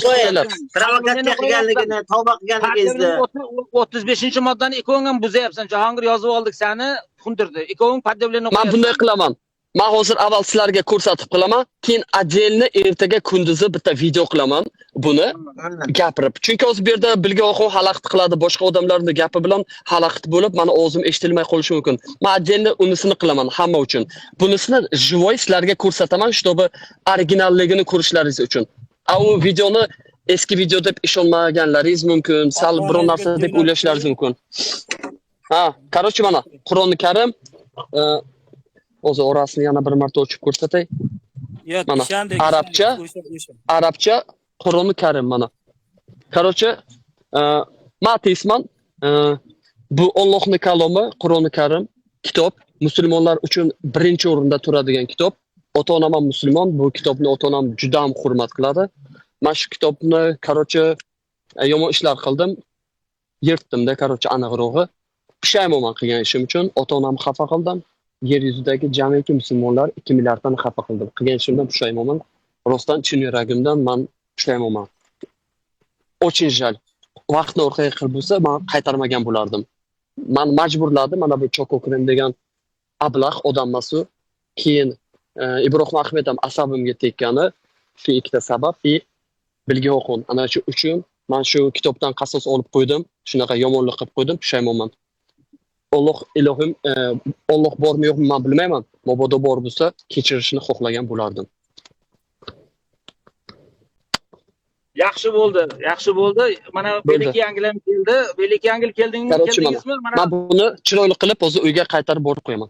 qo'yinglar. Provokatsiya qilganligini, tavba qilganligingizni. 35-moddani ikkoving ham buzyapsan. Jahongir yozib oldik seni, tushuntirdi. Ikkoving poddebleni Men bunday qilaman. Men hozir avval sizlarga ko'rsatib qilaman, keyin отдельно ertaga kunduzi bitta video qilaman buni gapirib. Chunki hozir bu yerda bilga o'qib xalaqit qiladi, boshqa odamlarning gapi bilan xalaqit bo'lib, mana o'zim eshitilmay qolishi mumkin. Men отдельно unisini qilaman hamma uchun. Bunisini живой sizlarga ko'rsataman, чтобы originalligini ko'rishlaringiz uchun. U videoni eski video deb ishonmaganlaringiz mumkin, sal biror narsa deb o'ylashlaringiz mumkin. Ha, короче mana Qur'oni Karim o'zi orasini yana bir marta ochib ko'rsatay. Mana arabcha Qur'oni Karim mana. Короче, Matisman bu Allohning kalomi, Qur'oni Karim kitob, musulmonlar uchun birinchi o'rinda turadigan kitob. Ota-onam ham musulmon, bu kitobni ota-onam juda ham hurmat qiladi. Men shu kitobni, короче, yomon ishlar qildim. Yirtdim-da, короче, aniqrog'i. Pushaymonman qilgan ishim uchun, ota-onam xafa qildim. Yer yuzidagi jamiki musulmonlar 2 milliarddan xafa qildim. Qilgan ishimdan pushaymonman. Rostdan chin yuragimdan men pushaymonman. Очень жаль. Vaqtni orqaga qilib bo'lsa, men qaytarmagan bo'lardim. Men majburladim, mana bu Chokokrem degan ablah odam masu. Keyin Ibrohim Ahmed ham asabimga tekkani shu ikkita sabab. Bilga o'qin. Ana shu uchun men shu kitobdan qasos olib qo'ydim. Shunaqa yomonlik qilib qo'ydim, pushaymonman. Alloh ilohim, Alloh bormi yo'qmi men bilmayman. Mabodo bor bo'lsa, kechirishni xohlagan bo'lardim. Yaxshi bo'ldi, yaxshi bo'ldi. Mana Beliki Yangil keldi. Beliki Yangil keldingizmi? Men buni chiroyli qilib o'zi uyga qaytarib borib qo'yaman.